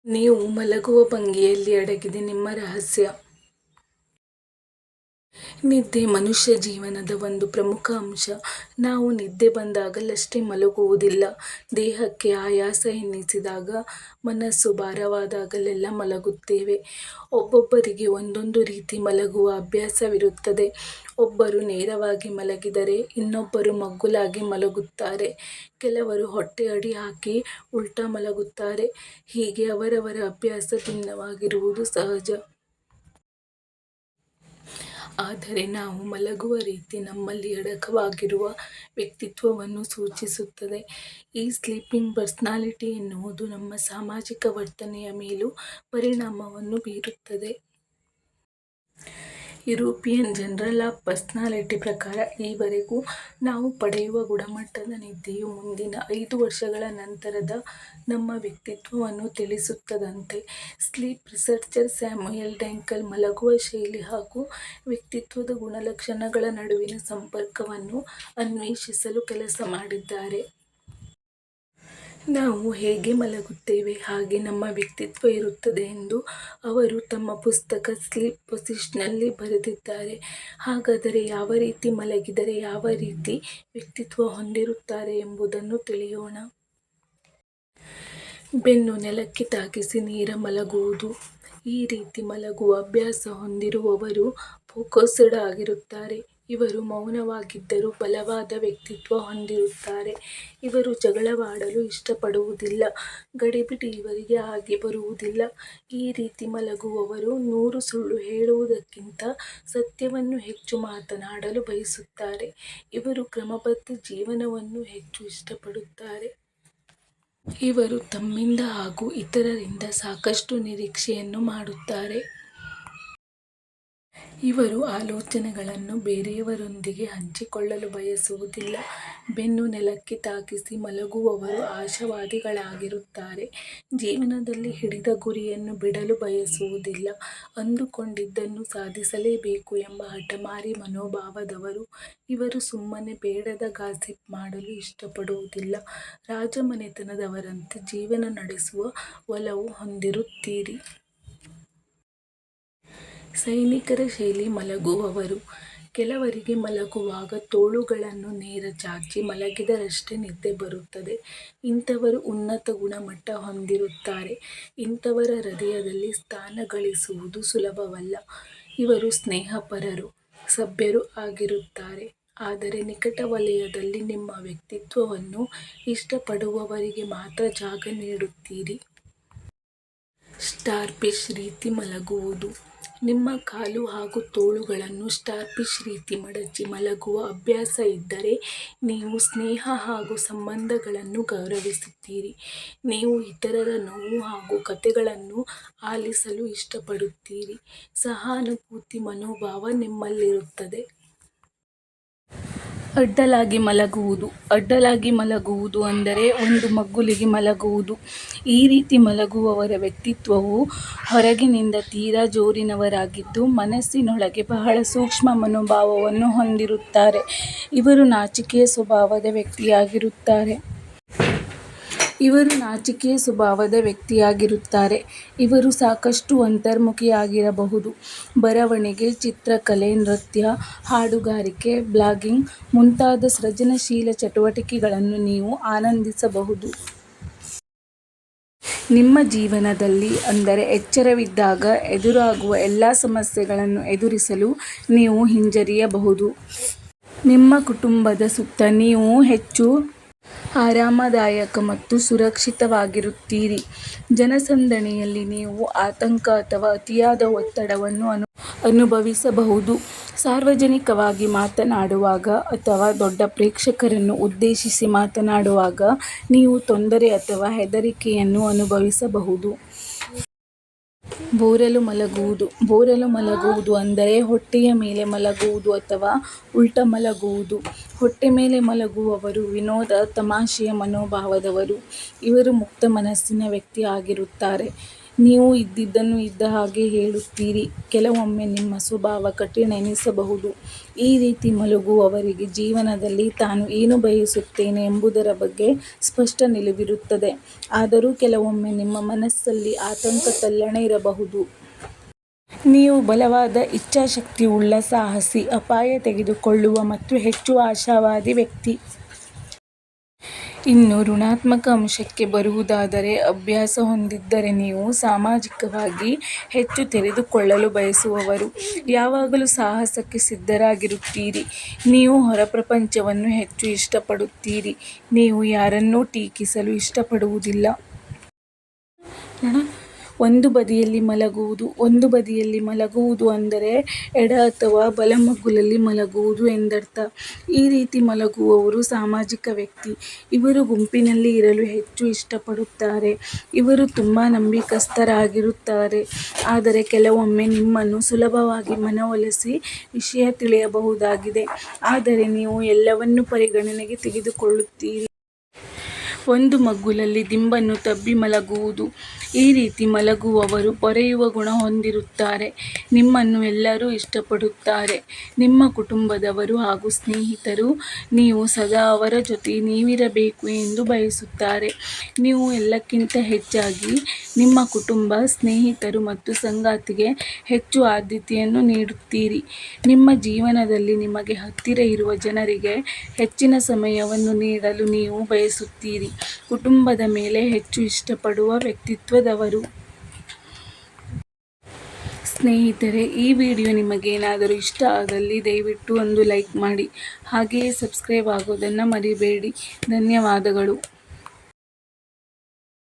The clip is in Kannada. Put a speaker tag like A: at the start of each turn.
A: ನೀವು ಮಲಗುವ ಭಂಗಿಯಲ್ಲಿ ಅಡಗಿದೆ ನಿಮ್ಮ ರಹಸ್ಯ. ನಿದ್ದೆ ಮನುಷ್ಯ ಜೀವನದ ಒಂದು ಪ್ರಮುಖ ಅಂಶ. ನಾವು ನಿದ್ದೆ ಬಂದಾಗಲಷ್ಟೇ ಮಲಗುವುದಿಲ್ಲ. ದೇಹಕ್ಕೆ ಆಯಾಸ ಎನ್ನಿಸಿದಾಗ, ಮನಸ್ಸು ಭಾರವಾದಾಗಲೆಲ್ಲ ಮಲಗುತ್ತೇವೆ. ಒಬ್ಬೊಬ್ಬರಿಗೆ ಒಂದೊಂದು ರೀತಿ ಮಲಗುವ ಅಭ್ಯಾಸವಿರುತ್ತದೆ. ಒಬ್ಬರು ನೇರವಾಗಿ ಮಲಗಿದರೆ ಇನ್ನೊಬ್ಬರು ಮಗ್ಗುಲಾಗಿ ಮಲಗುತ್ತಾರೆ. ಕೆಲವರು ಹೊಟ್ಟೆ ಅಡಿ ಹಾಕಿ ಉಲ್ಟಾ ಮಲಗುತ್ತಾರೆ. ಹೀಗೆ ಅವರವರ ಅಭ್ಯಾಸ ಭಿನ್ನವಾಗಿರುವುದು ಸಹಜ. ಆದರೆ ನಾವು ಮಲಗುವ ರೀತಿ ನಮ್ಮಲ್ಲಿ ಅಡಕವಾಗಿರುವ ವ್ಯಕ್ತಿತ್ವವನ್ನು ಸೂಚಿಸುತ್ತದೆ. ಈ ಸ್ಲೀಪಿಂಗ್ ಪರ್ಸನಾಲಿಟಿ ಎನ್ನುವುದು ನಮ್ಮ ಸಾಮಾಜಿಕ ವರ್ತನೆಯ ಮೇಲೂ ಪರಿಣಾಮವನ್ನು ಬೀರುತ್ತದೆ. ಯುರೋಪಿಯನ್ ಜರ್ನಲ್ ಆಫ್ ಪರ್ಸನಾಲಿಟಿ ಪ್ರಕಾರ ಈವರೆಗೂ ನಾವು ಪಡೆಯುವ ಗುಣಮಟ್ಟದ ನಿದ್ದೆಯು ಮುಂದಿನ 5 ವರ್ಷಗಳ ನಂತರದ ನಮ್ಮ ವ್ಯಕ್ತಿತ್ವವನ್ನು ತಿಳಿಸುತ್ತದಂತೆ. ಸ್ಲೀಪ್ ರಿಸರ್ಚರ್ ಸ್ಯಾಮುಯೆಲ್ ಡೆಂಕಲ್ ಮಲಗುವ ಶೈಲಿ ಹಾಗೂ ವ್ಯಕ್ತಿತ್ವದ ಗುಣಲಕ್ಷಣಗಳ ನಡುವಿನ ಸಂಪರ್ಕವನ್ನು ಅನ್ವೇಷಿಸಲು ಕೆಲಸ ಮಾಡಿದ್ದಾರೆ. ನಾವು ಹೇಗೆ ಮಲಗುತ್ತೇವೆ ಹಾಗೆ ನಮ್ಮ ವ್ಯಕ್ತಿತ್ವ ಇರುತ್ತದೆ ಎಂದು ಅವರು ತಮ್ಮ ಪುಸ್ತಕ ಸ್ಲೀಪ್ ಪೊಸಿಷನ್ನಲ್ಲಿ ಬರೆದಿದ್ದಾರೆ. ಹಾಗಾದರೆ ಯಾವ ರೀತಿ ಮಲಗಿದರೆ ಯಾವ ರೀತಿ ವ್ಯಕ್ತಿತ್ವ ಹೊಂದಿರುತ್ತಾರೆ ಎಂಬುದನ್ನು ತಿಳಿಯೋಣ. ಬೆನ್ನು ನೆಲಕ್ಕೆ ತಾಗಿಸಿ ನೇರ ಮಲಗುವುದು. ಈ ರೀತಿ ಮಲಗುವ ಅಭ್ಯಾಸ ಹೊಂದಿರುವವರು ಫೋಕಸ್ಡ್ ಆಗಿರುತ್ತಾರೆ. ಇವರು ಮೌನವಾಗಿದ್ದರೂ ಬಲವಾದ ವ್ಯಕ್ತಿತ್ವ ಹೊಂದಿರುತ್ತಾರೆ. ಇವರು ಜಗಳವಾಡಲು ಇಷ್ಟಪಡುವುದಿಲ್ಲ. ಗಡಿಬಿಡಿ ಇವರಿಗೆ ಆಗಿ ಬರುವುದಿಲ್ಲ. ಈ ರೀತಿ ಮಲಗುವವರು 100 ಸುಳ್ಳು ಹೇಳುವುದಕ್ಕಿಂತ ಸತ್ಯವನ್ನು ಹೆಚ್ಚು ಮಾತನಾಡಲು ಬಯಸುತ್ತಾರೆ. ಇವರು ಕ್ರಮಬದ್ಧ ಜೀವನವನ್ನು ಹೆಚ್ಚು ಇಷ್ಟಪಡುತ್ತಾರೆ. ಇವರು ತಮ್ಮಿಂದ ಹಾಗೂ ಇತರರಿಂದ ಸಾಕಷ್ಟು ನಿರೀಕ್ಷೆಯನ್ನು ಮಾಡುತ್ತಾರೆ. ಇವರು ಆಲೋಚನೆಗಳನ್ನು ಬೇರೆಯವರೊಂದಿಗೆ ಹಂಚಿಕೊಳ್ಳಲು ಬಯಸುವುದಿಲ್ಲ. ಬೆನ್ನು ನೆಲಕ್ಕೆ ತಾಗಿಸಿ ಮಲಗುವವರು ಆಶಾವಾದಿಗಳಾಗಿರುತ್ತಾರೆ. ಜೀವನದಲ್ಲಿ ಹಿಡಿದ ಗುರಿಯನ್ನು ಬಿಡಲು ಬಯಸುವುದಿಲ್ಲ. ಅಂದುಕೊಂಡಿದ್ದನ್ನು ಸಾಧಿಸಲೇಬೇಕು ಎಂಬ ಹಠಮಾರಿ ಮನೋಭಾವದವರು. ಇವರು ಸುಮ್ಮನೆ ಬೇಡದ ಗಾಸಿಪ್ ಮಾಡಲು ಇಷ್ಟಪಡುವುದಿಲ್ಲ. ರಾಜಮನೆತನದವರಂತೆ ಜೀವನ ನಡೆಸುವ ಒಲವು ಹೊಂದಿರುತ್ತೀರಿ. ಸೈನಿಕರ ಶೈಲಿ ಮಲಗುವವರು. ಕೆಲವರಿಗೆ ಮಲಗುವಾಗ ತೋಳುಗಳನ್ನು ನೇರ ಚಾಚಿ ಮಲಗಿದರಷ್ಟೇ ನಿದ್ದೆ ಬರುತ್ತದೆ. ಇಂಥವರು ಉನ್ನತ ಗುಣಮಟ್ಟ ಹೊಂದಿರುತ್ತಾರೆ. ಇಂಥವರ ಹೃದಯದಲ್ಲಿ ಸ್ಥಾನ ಗಳಿಸುವುದು ಸುಲಭವಲ್ಲ. ಇವರು ಸ್ನೇಹಪರರು, ಸಭ್ಯರೂ ಆಗಿರುತ್ತಾರೆ. ಆದರೆ ನಿಕಟ ವಲಯದಲ್ಲಿ ನಿಮ್ಮ ವ್ಯಕ್ತಿತ್ವವನ್ನು ಇಷ್ಟಪಡುವವರಿಗೆ ಮಾತ್ರ ಜಾಗ ನೀಡುತ್ತೀರಿ. ಸ್ಟಾರ್ಫಿಶ್ ರೀತಿ ಮಲಗುವುದು. ನಿಮ್ಮ ಕಾಲು ಹಾಗೂ ತೋಳುಗಳನ್ನು ಸ್ಟಾರ್ಫಿಶ್ ರೀತಿ ಮಡಚಿ ಮಲಗುವ ಅಭ್ಯಾಸ ಇದ್ದರೆ ನೀವು ಸ್ನೇಹ ಹಾಗೂ ಸಂಬಂಧಗಳನ್ನು ಗೌರವಿಸುತ್ತೀರಿ. ನೀವು ಇತರರ ನೋವು ಹಾಗೂ ಕಥೆಗಳನ್ನು ಆಲಿಸಲು ಇಷ್ಟಪಡುತ್ತೀರಿ. ಸಹಾನುಭೂತಿ ಮನೋಭಾವ ನಿಮ್ಮಲ್ಲಿರುತ್ತದೆ. ಅಡ್ಡಲಾಗಿ ಮಲಗುವುದು. ಅಡ್ಡಲಾಗಿ ಮಲಗುವುದು ಅಂದರೆ ಒಂದು ಮಗ್ಗುಲಿಗೆ ಮಲಗುವುದು. ಈ ರೀತಿ ಮಲಗುವವರ ವ್ಯಕ್ತಿತ್ವವು ಹೊರಗಿನಿಂದ ತೀರಾ ಜೋರಿನವರಾಗಿದ್ದು ಮನಸ್ಸಿನೊಳಗೆ ಬಹಳ ಸೂಕ್ಷ್ಮ ಮನೋಭಾವವನ್ನು ಹೊಂದಿರುತ್ತಾರೆ. ಇವರು ನಾಚಿಕೆಯ ಸ್ವಭಾವದ ವ್ಯಕ್ತಿಯಾಗಿರುತ್ತಾರೆ. ಇವರು ಸಾಕಷ್ಟು ಅಂತರ್ಮುಖಿಯಾಗಿರಬಹುದು. ಬರವಣಿಗೆ, ಚಿತ್ರಕಲೆ, ನೃತ್ಯ, ಹಾಡುಗಾರಿಕೆ, ಬ್ಲಾಗಿಂಗ್ ಮುಂತಾದ ಸೃಜನಶೀಲ ಚಟುವಟಿಕೆಗಳನ್ನು ನೀವು ಆನಂದಿಸಬಹುದು. ನಿಮ್ಮ ಜೀವನದಲ್ಲಿ ಅಂದರೆ ಎಚ್ಚರವಿದ್ದಾಗ ಎದುರಾಗುವ ಎಲ್ಲ ಸಮಸ್ಯೆಗಳನ್ನು ಎದುರಿಸಲು ನೀವು ಹಿಂಜರಿಯಬಹುದು. ನಿಮ್ಮ ಕುಟುಂಬದ ಸುತ್ತ ನೀವು ಹೆಚ್ಚು ಆರಾಮದಾಯಕ ಮತ್ತು ಸುರಕ್ಷಿತವಾಗಿರುತ್ತೀರಿ. ಜನಸಂದಣಿಯಲ್ಲಿ ನೀವು ಆತಂಕ ಅಥವಾ ಅತಿಯಾದ ಒತ್ತಡವನ್ನು ಅನುಭವಿಸಬಹುದು. ಸಾರ್ವಜನಿಕವಾಗಿ ಮಾತನಾಡುವಾಗ ಅಥವಾ ದೊಡ್ಡ ಪ್ರೇಕ್ಷಕರನ್ನು ಉದ್ದೇಶಿಸಿ ಮಾತನಾಡುವಾಗ ನೀವು ತೊಂದರೆ ಅಥವಾ ಹೆದರಿಕೆಯನ್ನು ಅನುಭವಿಸಬಹುದು. ಬೋರಲು ಮಲಗುವುದು. ಬೋರಲು ಮಲಗುವುದು ಅಂದರೆ ಹೊಟ್ಟೆಯ ಮೇಲೆ ಮಲಗುವುದು ಅಥವಾ ಉಲ್ಟಾ ಮಲಗುವುದು. ಹೊಟ್ಟೆ ಮೇಲೆ ಮಲಗುವವರು ವಿನೋದ, ತಮಾಷೆಯ ಮನೋಭಾವದವರು. ಇವರು ಮುಕ್ತ ಮನಸ್ಸಿನ ವ್ಯಕ್ತಿ ಆಗಿರುತ್ತಾರೆ. ನೀವು ಇದ್ದಿದ್ದನ್ನು ಇದ್ದ ಹಾಗೆ ಹೇಳುತ್ತೀರಿ. ಕೆಲವೊಮ್ಮೆ ನಿಮ್ಮ ಸ್ವಭಾವ ಕಠಿಣ ಎನಿಸಬಹುದು. ಈ ರೀತಿ ಮಲಗುವವರಿಗೆ ಜೀವನದಲ್ಲಿ ತಾನು ಏನು ಬಯಸುತ್ತೇನೆ ಎಂಬುದರ ಬಗ್ಗೆ ಸ್ಪಷ್ಟ ನಿಲುವಿರುತ್ತದೆ. ಆದರೂ ಕೆಲವೊಮ್ಮೆ ನಿಮ್ಮ ಮನಸ್ಸಲ್ಲಿ ಆತಂಕ ತಲ್ಲಣ ಇರಬಹುದು. ನೀವು ಬಲವಾದ ಇಚ್ಛಾಶಕ್ತಿಯುಳ್ಳ ಸಾಹಸಿ, ಅಪಾಯ ತೆಗೆದುಕೊಳ್ಳುವ ಮತ್ತು ಹೆಚ್ಚು ಆಶಾವಾದಿ ವ್ಯಕ್ತಿ. ಇನ್ನು ಋಣಾತ್ಮಕ ಅಂಶಕ್ಕೆ ಬರುವುದಾದರೆ, ಅಭ್ಯಾಸ ಹೊಂದಿದ್ದರೆ ನೀವು ಸಾಮಾಜಿಕವಾಗಿ ಹೆಚ್ಚು ತೆರೆದುಕೊಳ್ಳಲು ಬಯಸುವವರು. ಯಾವಾಗಲೂ ಸಾಹಸಕ್ಕೆ ಸಿದ್ಧರಾಗಿರುತ್ತೀರಿ. ನೀವು ಹೊರ ಪ್ರಪಂಚವನ್ನು ಹೆಚ್ಚು ಇಷ್ಟಪಡುತ್ತೀರಿ. ನೀವು ಯಾರನ್ನೂ ಟೀಕಿಸಲು ಇಷ್ಟಪಡುವುದಿಲ್ಲ. ಒಂದು ಬದಿಯಲ್ಲಿ ಮಲಗುವುದು ಅಂದರೆ ಎಡ ಅಥವಾ ಬಲ ಮಗ್ಗುಲಲ್ಲಿ ಮಲಗುವುದು ಎಂದರ್ಥ. ಈ ರೀತಿ ಮಲಗುವವರು ಸಾಮಾಜಿಕ ವ್ಯಕ್ತಿ. ಇವರು ಗುಂಪಿನಲ್ಲಿ ಇರಲು ಹೆಚ್ಚು ಇಷ್ಟಪಡುತ್ತಾರೆ. ಇವರು ತುಂಬಾ ನಂಬಿಕಸ್ಥರಾಗಿರುತ್ತಾರೆ. ಆದರೆ ಕೆಲವೊಮ್ಮೆ ನಿಮ್ಮನ್ನು ಸುಲಭವಾಗಿ ಮನವೊಲಿಸಿ ವಿಷಯ ತಿಳಿಯಬಹುದಾಗಿದೆ. ಆದರೆ ನೀವು ಎಲ್ಲವನ್ನೂ ಪರಿಗಣನೆಗೆ ತೆಗೆದುಕೊಳ್ಳುತ್ತೀರಿ. ಒಂದು ಮಗ್ಗುಲಲ್ಲಿ ದಿಂಬನ್ನು ತಬ್ಬಿ ಮಲಗುವುದು. ಈ ರೀತಿ ಮಲಗುವವರು ಪೊರೆಯುವ ಗುಣ ಹೊಂದಿರುತ್ತಾರೆ. ನಿಮ್ಮನ್ನು ಎಲ್ಲರೂ ಇಷ್ಟಪಡುತ್ತಾರೆ. ನಿಮ್ಮ ಕುಟುಂಬದವರು ಹಾಗೂ ಸ್ನೇಹಿತರು ನೀವು ಸದಾ ಅವರ ಜೊತೆ ನೀವಿರಬೇಕು ಎಂದು ಬಯಸುತ್ತಾರೆ. ನೀವು ಎಲ್ಲಕ್ಕಿಂತ ಹೆಚ್ಚಾಗಿ ನಿಮ್ಮ ಕುಟುಂಬ, ಸ್ನೇಹಿತರು ಮತ್ತು ಸಂಗಾತಿಗೆ ಹೆಚ್ಚು ಆದ್ಯತೆಯನ್ನು ನೀಡುತ್ತೀರಿ. ನಿಮ್ಮ ಜೀವನದಲ್ಲಿ ನಿಮಗೆ ಹತ್ತಿರ ಇರುವ ಜನರಿಗೆ ಹೆಚ್ಚಿನ ಸಮಯವನ್ನು ನೀಡಲು ನೀವು ಬಯಸುತ್ತೀರಿ. ಕುಟುಂಬದ ಮೇಲೆ ಹೆಚ್ಚು ಇಷ್ಟಪಡುವ ವ್ಯಕ್ತಿತ್ವದವರು. ಸ್ನೇಹಿತರೆ, ಈ ವಿಡಿಯೋ ನಿಮಗೇನಾದರೂ ಇಷ್ಟ ಆದಲ್ಲಿ ದಯವಿಟ್ಟು ಒಂದು ಲೈಕ್ ಮಾಡಿ. ಹಾಗೆಯೇ ಸಬ್ಸ್ಕ್ರೈಬ್ ಆಗೋದನ್ನು ಮರಿಬೇಡಿ. ಧನ್ಯವಾದಗಳು.